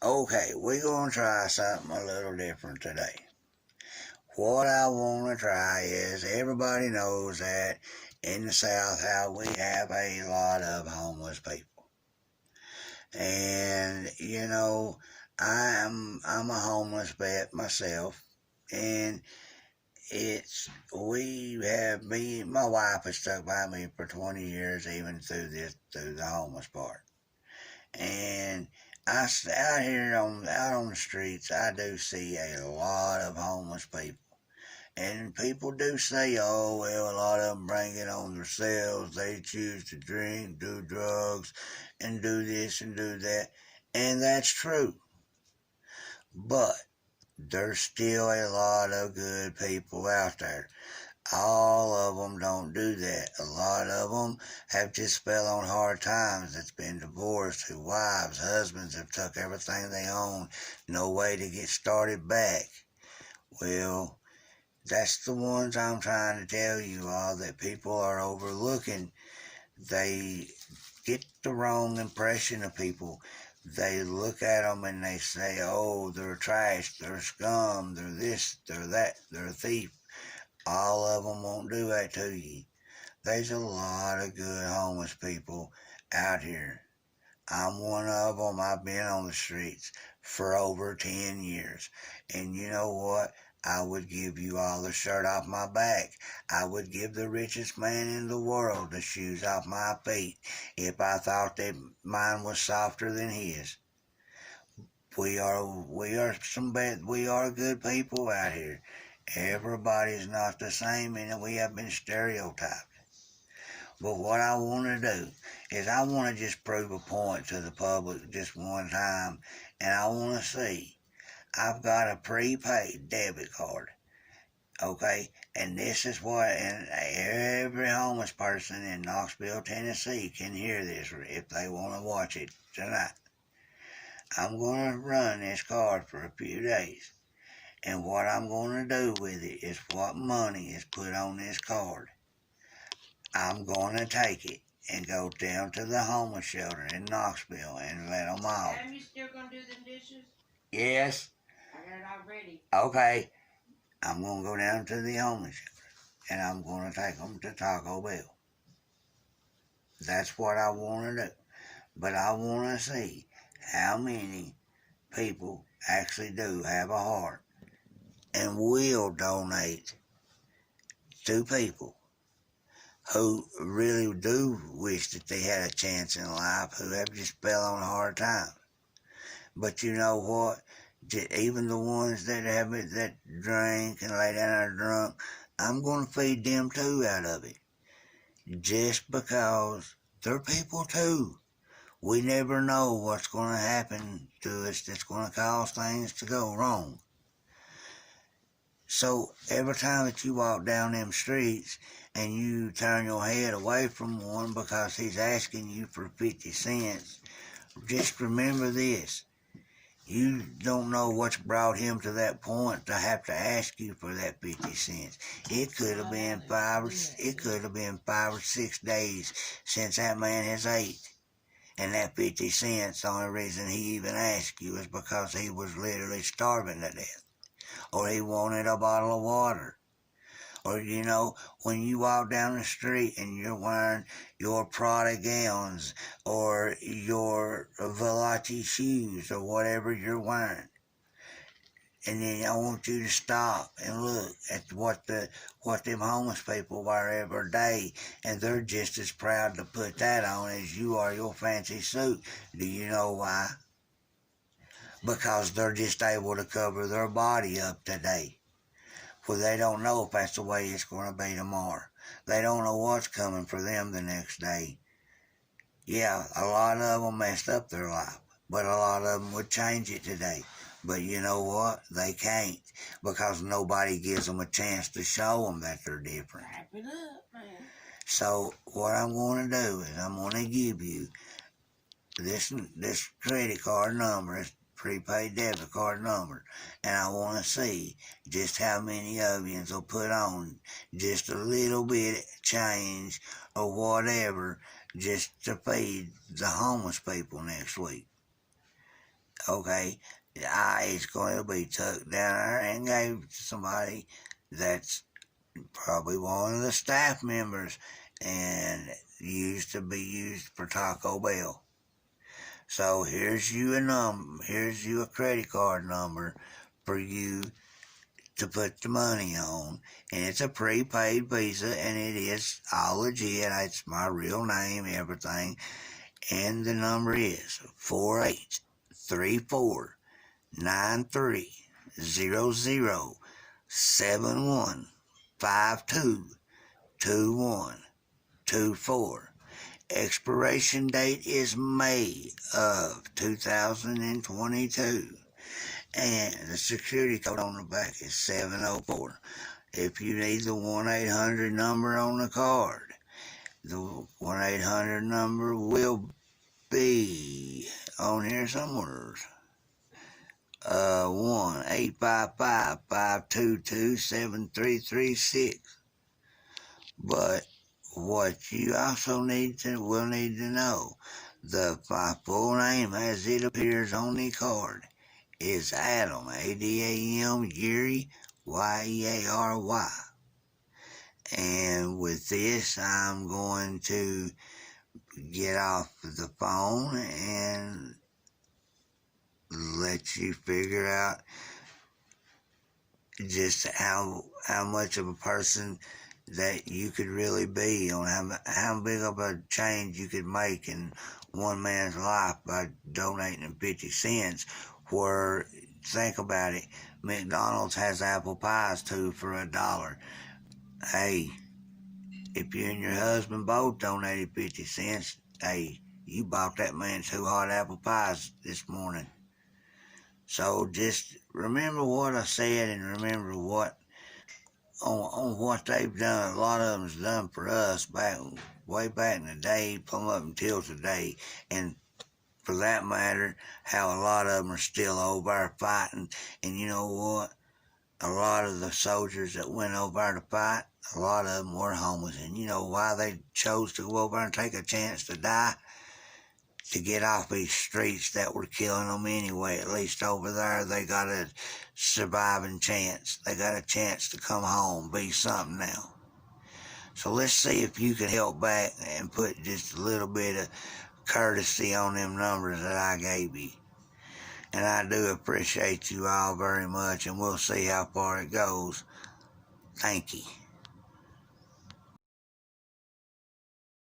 Okay, we're going to try something a little different today. What I want to try is everybody knows that in the South how we have a lot of homeless people. And I'm a homeless vet myself, and we have me my wife has stuck by me for 20 years even through the homeless part. And out here out on the streets, I do see a lot of homeless people. And people do say, oh, well, a lot of them bring it on themselves. They choose to drink, do drugs, and do this and do that. And that's true. But there's still a lot of good people out there. All of them don't do that. A lot of them have just fell on hard times. That's been divorced, whose wives, husbands have took everything they own, no way to get started back. Well, that's the ones I'm trying to tell you all that people are overlooking. They get the wrong impression of people. They look at them and they say, oh, they're trash, they're scum, they're this, they're that, they're a thief. All of them won't do that to you. There's a lot of good homeless people out here. I'm one of them. I've been on the streets for over 10 years. And you know what? I would give you all the shirt off my back. I would give the richest man in the world the shoes off my feet if I thought that mine was softer than his. We are good people out here. Everybody's not the same, and we have been stereotyped. But what I want to do is I want to just prove a point to the public just one time, and I want to see. I've got a prepaid debit card, okay? And this is what, and every homeless person in Knoxville, Tennessee can hear this if they want to watch it tonight. I'm going to run this card for a few days. And what I'm going to do with it is what money is put on this card. I'm going to take it and go down to the homeless shelter in Knoxville and let them off. Am you still going to do them dishes? Yes. I got it all ready. Okay. I'm going to go down to the homeless shelter and I'm going to take them to Taco Bell. That's what I want to do. But I want to see how many people actually do have a heart and will donate to people who really do wish that they had a chance in life, who have just fell on hard times. But you know what? Even the ones that have it, that drink and lay down there drunk, I'm going to feed them too out of it. Just because they're people too. We never know what's going to happen to us that's going to cause things to go wrong. So every time that you walk down them streets and you turn your head away from one because he's asking you for 50 cents, just remember this. You don't know what's brought him to that point to have to ask you for that 50 cents. It could have been 5 or 6 days since that man has ate. And that 50 cents, the only reason he even asked you is because he was literally starving to death. Or he wanted a bottle of water. Or, when you walk down the street and you're wearing your Prada gowns or your Versace shoes or whatever you're wearing. And then I want you to stop and look at what them homeless people wear every day, and they're just as proud to put that on as you are your fancy suit. Do you know why? Because they're just able to cover their body up today. For they don't know if that's the way it's going to be tomorrow. They don't know what's coming for them the next day. Yeah, a lot of them messed up their life, but a lot of them would change it today. But you know what? They can't, because nobody gives them a chance to show them that they're different. Wrap it up, man. So what I'm going to do is I'm going to give you this credit card number, this prepaid debit card number, and I want to see just how many of you will put on just a little bit of change or whatever just to feed the homeless people next week. okay, it's going to be tucked down there and gave to somebody that's probably one of the staff members and used to be used for Taco Bell. So here's you a credit card number for you to put the money on, and it's a prepaid Visa, and it is all legit. It's my real name, everything, and the number is 4834930071522124. Expiration date is May of 2022. And the security code on the back is 704. If you need the 1-800 number on the card, the 1-800 number will be on here somewhere. 1-855-522-7336. But what you also will need to know, my full name as it appears on the card is Adam, Adam, Yuri, Yeary. And with this, I'm going to get off the phone and let you figure out just how much of a person that you could really be, on how big of a change you could make in one man's life by donating 50 cents. Where, think about it, McDonald's has apple pies too for $1. Hey, if you and your husband both donated 50 cents, hey, you bought that man 2 hot apple pies this morning. So just remember what I said, and remember what on what they've done. A lot of them's done for us way back in the day, from up until today, and for that matter, how a lot of them are still over there fighting. And you know what? A lot of the soldiers that went over there to fight, a lot of them were homeless. And you know why they chose to go over there and take a chance to die? To get off these streets that were killing them anyway. At least over there, they got a surviving chance. They got a chance to come home, be something now. So let's see if you can help back and put just a little bit of courtesy on them numbers that I gave you. And I do appreciate you all very much, and we'll see how far it goes. Thank you.